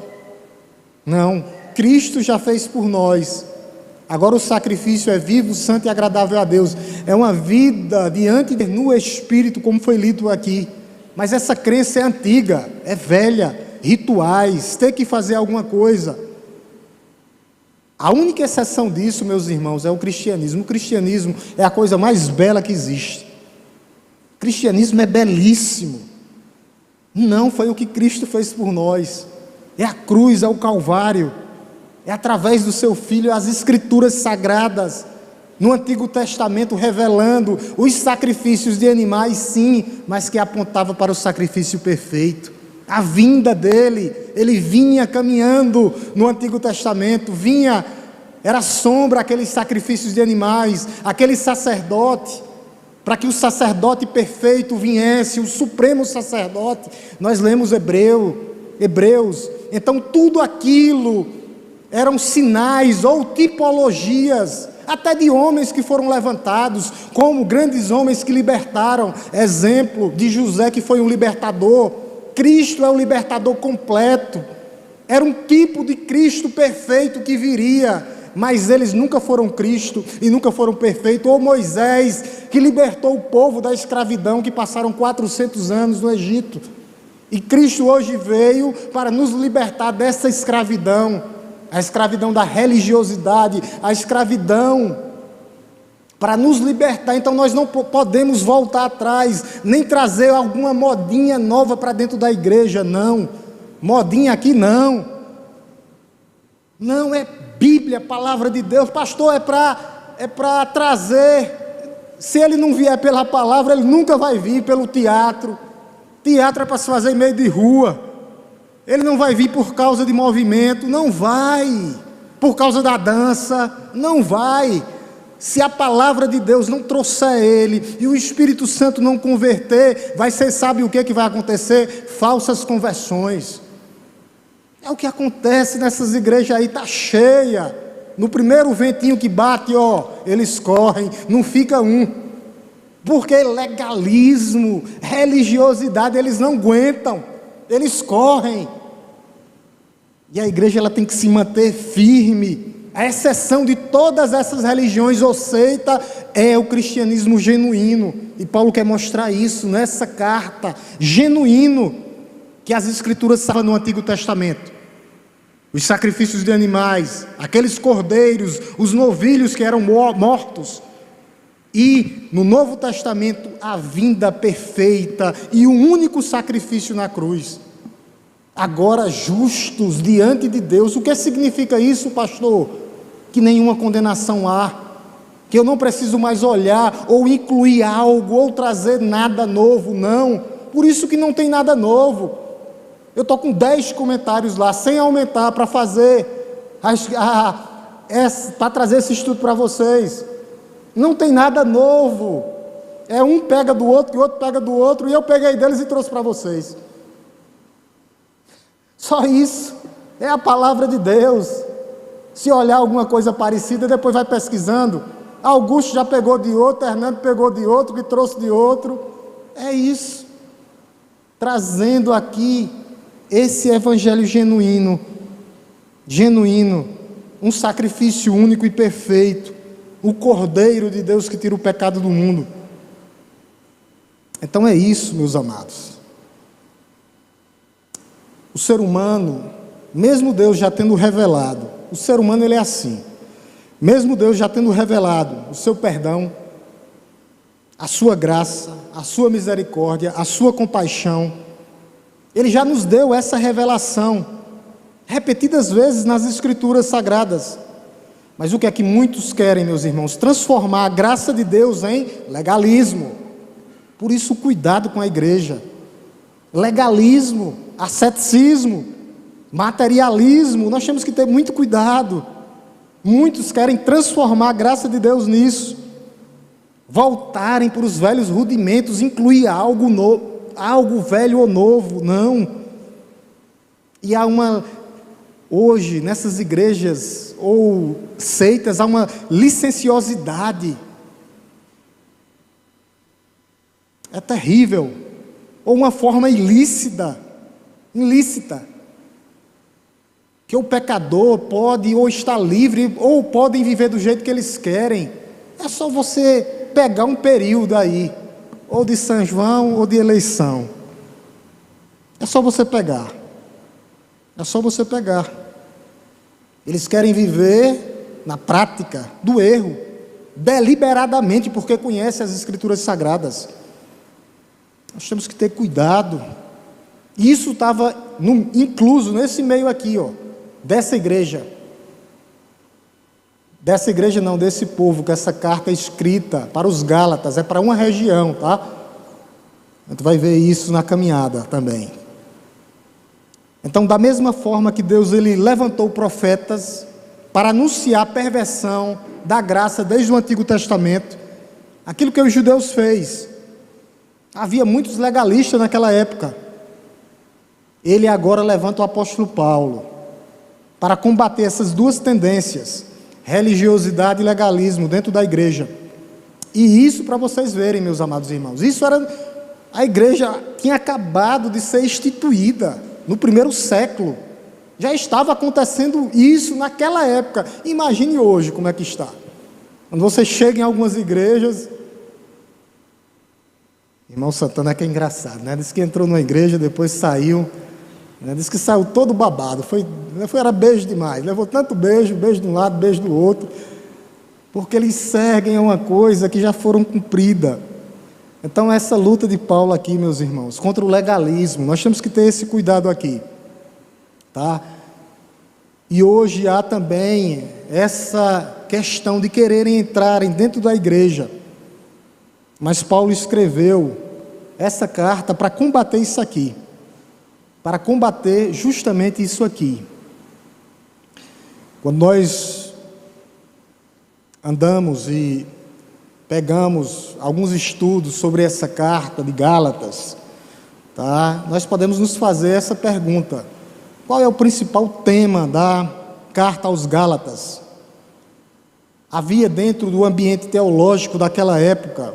Não, Cristo já fez por nós. Agora o sacrifício é vivo, santo e agradável a Deus. É uma vida diante de no Espírito, como foi lido aqui. Mas essa crença é antiga, é velha. Rituais, ter que fazer alguma coisa. A única exceção disso, meus irmãos, é o cristianismo. O cristianismo é a coisa mais bela que existe. O cristianismo é belíssimo. Não foi o que Cristo fez por nós. É a cruz, é o Calvário. É através do seu Filho, as Escrituras Sagradas, no Antigo Testamento, revelando os sacrifícios de animais, sim, mas que apontava para o sacrifício perfeito. A vinda dele, ele vinha caminhando no Antigo Testamento, era sombra aqueles sacrifícios de animais, aquele sacerdote, para que o sacerdote perfeito viesse, o supremo sacerdote. Nós lemos Hebreus, então tudo aquilo eram sinais ou tipologias, até de homens que foram levantados, como grandes homens que libertaram. Exemplo de José, que foi um libertador. Cristo é o libertador completo. Era um tipo de Cristo perfeito que viria, mas eles nunca foram Cristo e nunca foram perfeitos. Ou Moisés, que libertou o povo da escravidão, que passaram 400 anos no Egito. E Cristo hoje veio para nos libertar dessa escravidão. A escravidão da religiosidade, a escravidão para nos libertar. Então nós não podemos voltar atrás, nem trazer alguma modinha nova para dentro da igreja, não. Modinha aqui não. Não, é Bíblia, palavra de Deus. Pastor, é para trazer. Se ele não vier pela palavra, ele nunca vai vir pelo teatro. Teatro é para se fazer em meio de rua. Ele não vai vir por causa de movimento, não vai. Por causa da dança, não vai. Se a palavra de Deus não trouxer ele e o Espírito Santo não converter, sabe o que vai acontecer? Falsas conversões. É o que acontece nessas igrejas aí, está cheia. No primeiro ventinho que bate, eles correm, não fica um. Porque legalismo, religiosidade, eles não aguentam. Eles correm. E a igreja ela tem que se manter firme. A exceção de todas essas religiões ou seita é o cristianismo genuíno. E Paulo quer mostrar isso nessa carta. Genuíno. Que as escrituras estavam no Antigo Testamento. Os sacrifícios de animais, aqueles cordeiros, os novilhos que eram mortos. E no Novo Testamento, a vinda perfeita e o único sacrifício na cruz. Agora justos diante de Deus. O que significa isso, pastor? Que nenhuma condenação há. Que eu não preciso mais olhar ou incluir algo ou trazer nada novo, não. Por isso que não tem nada novo. Eu estou com 10 comentários lá, sem aumentar, para fazer, para trazer esse estudo para vocês. Não tem nada novo. É um pega do outro, e o outro pega do outro, e eu peguei deles e trouxe para vocês. Só isso. É a palavra de Deus. Se olhar alguma coisa parecida, depois vai pesquisando. Augusto já pegou de outro, Hernando pegou de outro, que trouxe de outro. É isso. Trazendo aqui esse evangelho genuíno. Genuíno. Um sacrifício único e perfeito. O Cordeiro de Deus que tira o pecado do mundo. Então é isso, meus amados. O ser humano, mesmo Deus já tendo revelado, o ser humano ele é assim. mesmo Deus já tendo revelado o seu perdão, a sua graça, a sua misericórdia, a sua compaixão, Ele já nos deu essa revelação, repetidas vezes nas Escrituras Sagradas. Mas o que é que muitos querem, meus irmãos? Transformar a graça de Deus em legalismo. Por isso, cuidado com a igreja. Legalismo, asceticismo, materialismo, nós temos que ter muito cuidado. Muitos querem transformar a graça de Deus nisso, voltarem para os velhos rudimentos, incluir algo novo, algo velho ou novo, não. E hoje, nessas igrejas ou seitas, há uma licenciosidade. É terrível. Ou uma forma ilícita, que o pecador pode ou estar livre, ou podem viver do jeito que eles querem. É só você pegar um período aí, ou de São João, ou de eleição. É só você pegar. É só você pegar. Eles querem viver na prática do erro, deliberadamente, porque conhecem as Escrituras Sagradas. Nós temos que ter cuidado. Isso estava incluso nesse meio aqui, dessa igreja. Dessa igreja não, desse povo, que essa carta é escrita para os Gálatas, é para uma região, tá? A gente vai ver isso na caminhada também. Então, da mesma forma que Deus ele levantou profetas para anunciar a perversão da graça desde o Antigo Testamento, aquilo que os judeus fez. Havia muitos legalistas naquela época. Ele agora levanta o apóstolo Paulo para combater essas duas tendências, religiosidade e legalismo dentro da igreja. E isso, para vocês verem, meus amados irmãos, isso era, a igreja tinha acabado de ser instituída no primeiro século. Já estava acontecendo isso naquela época. Imagine hoje como é que está. Quando você chega em algumas igrejas, irmão Santana é que é engraçado, né? Diz que entrou numa igreja, depois saiu, né? Diz que saiu todo babado, era beijo demais, levou tanto beijo de um lado, beijo do outro, porque eles seguem uma coisa que já foram cumprida. Então essa luta de Paulo aqui, meus irmãos, contra o legalismo, nós temos que ter esse cuidado aqui, tá? E hoje há também essa questão de quererem entrarem dentro da igreja, mas Paulo escreveu essa carta para combater isso aqui, para combater justamente isso aqui. Quando nós andamos e pegamos alguns estudos sobre essa carta de Gálatas, tá? Nós podemos nos fazer essa pergunta: qual é o principal tema da carta aos Gálatas? Havia dentro do ambiente teológico daquela época,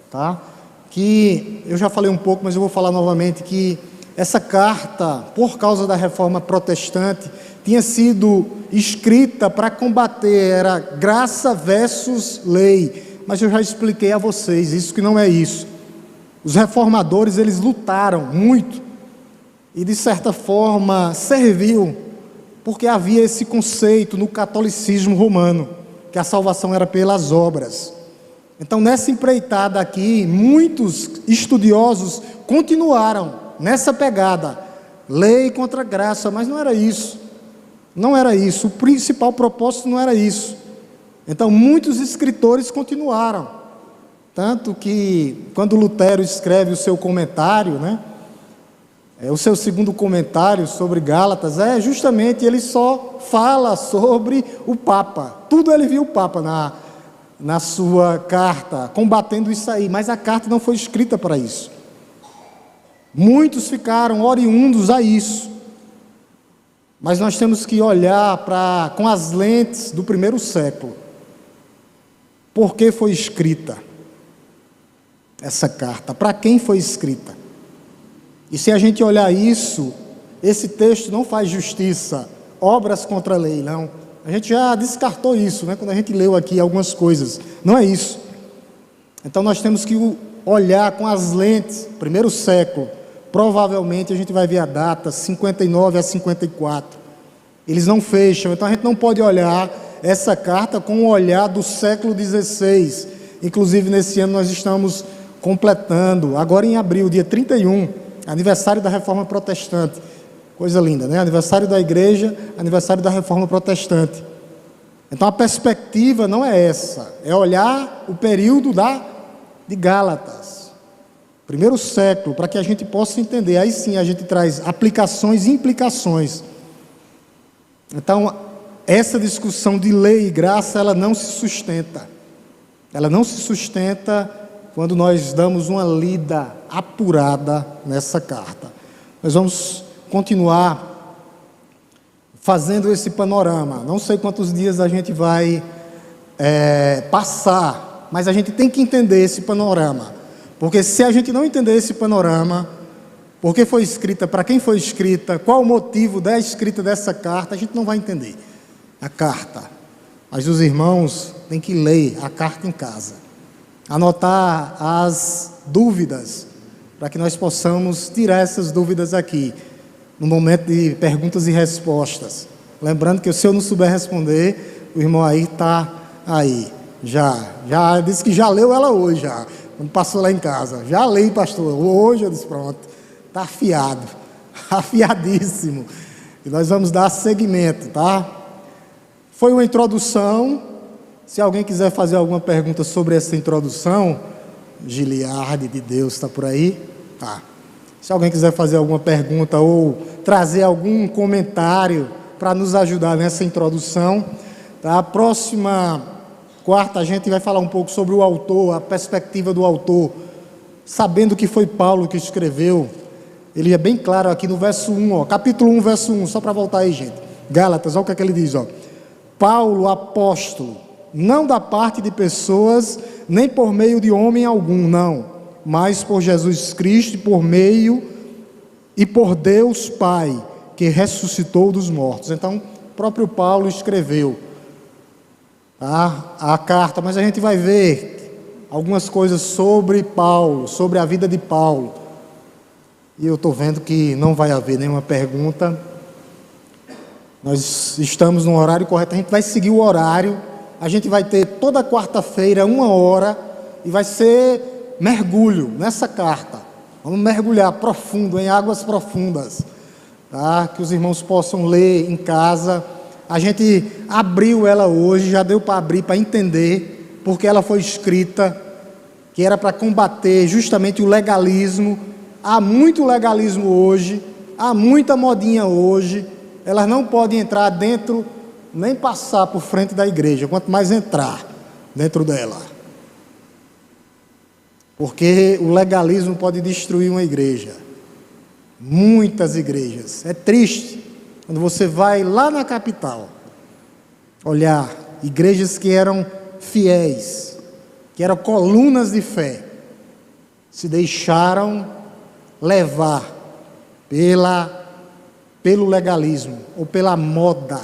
tá? Que eu já falei um pouco, mas eu vou falar novamente, que essa carta, por causa da reforma protestante, tinha sido escrita para combater, era graça versus lei. Mas eu já expliquei a vocês, isso que não é isso. Os reformadores, eles lutaram muito, e de certa forma serviu, porque havia esse conceito no catolicismo romano, que a salvação era pelas obras. Então, nessa empreitada aqui, muitos estudiosos continuaram nessa pegada, lei contra graça, mas não era isso. Não era isso, o principal propósito não era isso. Então, muitos escritores continuaram. Tanto que, quando Lutero escreve o seu comentário, né, o seu segundo comentário sobre Gálatas, justamente ele só fala sobre o Papa. Tudo ele viu o Papa na sua carta, combatendo isso aí, mas a carta não foi escrita para isso. Muitos ficaram oriundos a isso, mas nós temos que olhar com as lentes do primeiro século. Por que foi escrita essa carta? Para quem foi escrita? E se a gente olhar isso, esse texto não faz justiça, obras contra a lei, não. A gente já descartou isso, né, quando a gente leu aqui algumas coisas. Não é isso. Então nós temos que olhar com as lentes, primeiro século. Provavelmente a gente vai ver a data 59 a 54. Eles não fecham, então a gente não pode olhar essa carta com o olhar do século XVI. Inclusive, nesse ano nós estamos completando, agora em abril, dia 31, aniversário da Reforma Protestante. Coisa linda, né? Aniversário da Igreja, aniversário da Reforma Protestante. Então a perspectiva não é essa, é olhar o período de Gálatas, primeiro século, para que a gente possa entender. Aí sim a gente traz aplicações e implicações. Então, essa discussão de lei e graça, ela não se sustenta. Ela não se sustenta quando nós damos uma lida apurada nessa carta. Nós vamos continuar fazendo esse panorama. Não sei quantos dias a gente vai passar, mas a gente tem que entender esse panorama. Porque se a gente não entender esse panorama, por que foi escrita, para quem foi escrita, qual o motivo da escrita dessa carta, a gente não vai entender a carta. Mas os irmãos têm que ler a carta em casa, anotar as dúvidas, para que nós possamos tirar essas dúvidas aqui, no momento de perguntas e respostas. Lembrando que se eu não souber responder, o irmão aí está aí. Já disse que já leu ela hoje, já. Quando passou lá em casa. Já leio, pastor. Hoje eu disse, pronto. Está afiado. Afiadíssimo. E nós vamos dar seguimento, tá? Foi uma introdução. Se alguém quiser fazer alguma pergunta sobre essa introdução, Giliardi de Deus está por aí? Tá. Se alguém quiser fazer alguma pergunta ou trazer algum comentário para nos ajudar nessa introdução, tá? A próxima quarta a gente vai falar um pouco sobre o autor, a perspectiva do autor, sabendo que foi Paulo que escreveu. Ele é bem claro aqui no verso 1, ó, capítulo 1, verso 1, só para voltar aí, gente. Gálatas, olha o que é que ele diz, ó. Paulo, apóstolo, não da parte de pessoas, nem por meio de homem algum, não, mas por Jesus Cristo, por meio e por Deus Pai, que ressuscitou dos mortos. Então, o próprio Paulo escreveu a carta, mas a gente vai ver algumas coisas sobre Paulo, sobre a vida de Paulo. E eu estou vendo que não vai haver nenhuma pergunta. Nós estamos no horário correto, a gente vai seguir o horário. A gente vai ter toda quarta-feira 1h e vai ser mergulho nessa carta. Vamos mergulhar profundo, em águas profundas, tá? Que os irmãos possam ler em casa. A gente abriu ela hoje, já deu para abrir, para entender porque ela foi escrita, que era para combater justamente o legalismo. Há muito legalismo hoje, há muita modinha hoje. Elas não podem entrar dentro, nem passar por frente da igreja, quanto mais entrar dentro dela. Porque o legalismo pode destruir uma igreja. Muitas igrejas. É triste quando você vai lá na capital olhar igrejas que eram fiéis, que eram colunas de fé, se deixaram levar pelo legalismo ou pela moda,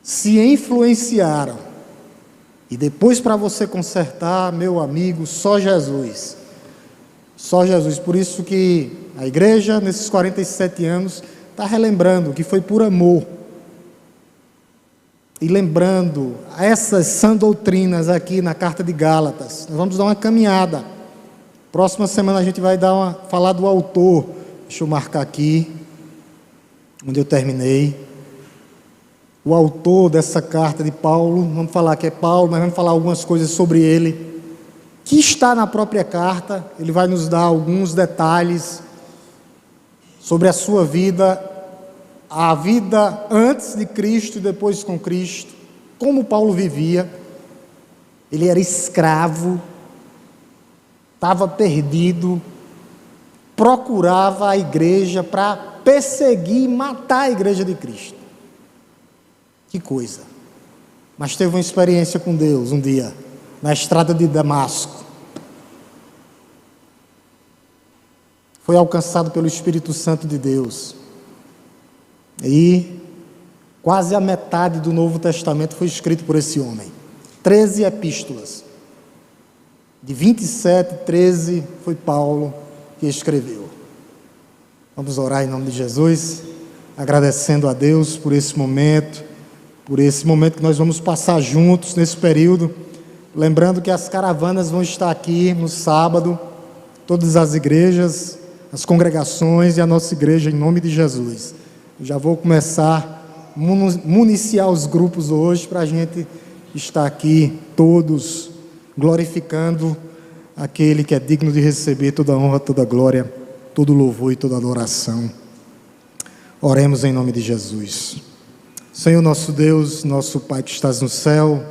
se influenciaram. E depois, para você consertar, meu amigo, só Jesus. Só Jesus. Por isso que a igreja, nesses 47 anos, está relembrando que foi por amor. E lembrando essas sã doutrinas aqui na carta de Gálatas. Nós vamos dar uma caminhada. Próxima semana a gente vai falar do autor. Deixa eu marcar aqui, onde eu terminei. O autor dessa carta de Paulo, vamos falar que é Paulo, mas vamos falar algumas coisas sobre ele, que está na própria carta. Ele vai nos dar alguns detalhes sobre a sua vida, a vida antes de Cristo e depois com Cristo, como Paulo vivia. Ele era escravo, estava perdido, procurava a igreja para perseguir e matar a igreja de Cristo. Que coisa. Mas teve uma experiência com Deus um dia, na estrada de Damasco. Foi alcançado pelo Espírito Santo de Deus. E quase a metade do Novo Testamento foi escrito por esse homem. 13 epístolas. De 27, 13 foi Paulo que escreveu. Vamos orar em nome de Jesus, agradecendo a Deus por esse momento, por esse momento que nós vamos passar juntos nesse período. Lembrando que as caravanas vão estar aqui no sábado, todas as igrejas, as congregações e a nossa igreja, em nome de Jesus. Eu já vou começar a municiar os grupos hoje para a gente estar aqui todos glorificando aquele que é digno de receber toda a honra, toda a glória, todo o louvor e toda a adoração. Oremos em nome de Jesus. Senhor nosso Deus, nosso Pai que estás no céu,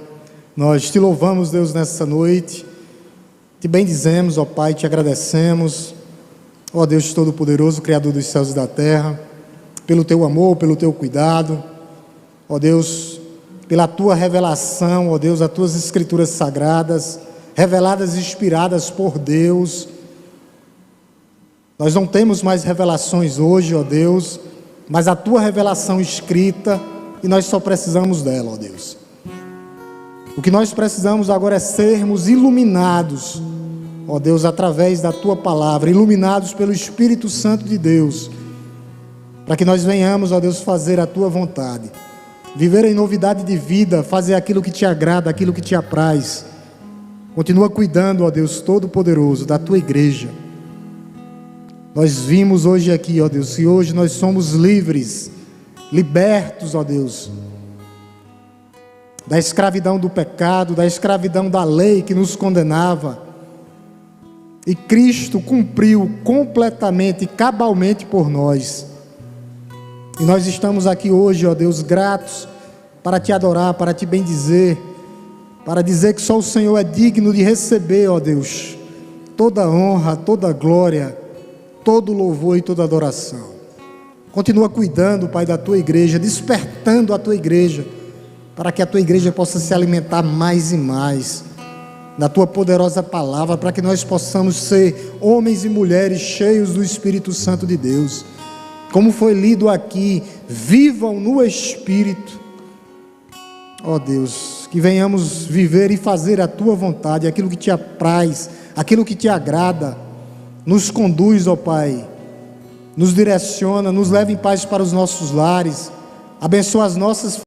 nós te louvamos, Deus, nessa noite, te bendizemos, ó Pai, te agradecemos, ó Deus Todo-Poderoso, Criador dos céus e da terra, pelo teu amor, pelo teu cuidado, ó Deus, pela tua revelação, ó Deus, as tuas escrituras sagradas, reveladas e inspiradas por Deus. Nós não temos mais revelações hoje, ó Deus, mas a tua revelação escrita, e nós só precisamos dela, ó Deus. O que nós precisamos agora é sermos iluminados, ó Deus, através da tua palavra, iluminados pelo Espírito Santo de Deus, para que nós venhamos, ó Deus, fazer a tua vontade, viver em novidade de vida, fazer aquilo que te agrada, aquilo que te apraz. Continua cuidando, ó Deus Todo-Poderoso, da tua igreja. Nós vimos hoje aqui, ó Deus, que hoje nós somos livres, libertos, ó Deus, da escravidão do pecado, da escravidão da lei que nos condenava. E Cristo cumpriu completamente, cabalmente por nós. E nós estamos aqui hoje, ó Deus, gratos para te adorar, para te bendizer, para dizer que só o Senhor é digno de receber, ó Deus, toda a honra, toda a glória, todo o louvor e toda a adoração. Continua cuidando, Pai, da tua igreja, despertando a tua igreja, para que a tua igreja possa se alimentar mais e mais da tua poderosa palavra, para que nós possamos ser homens e mulheres cheios do Espírito Santo de Deus. Como foi lido aqui, vivam no Espírito. Ó Deus, que venhamos viver e fazer a tua vontade, aquilo que te apraz, aquilo que te agrada. Nos conduz, ó Pai, nos direciona, nos leva em paz para os nossos lares, abençoa as nossas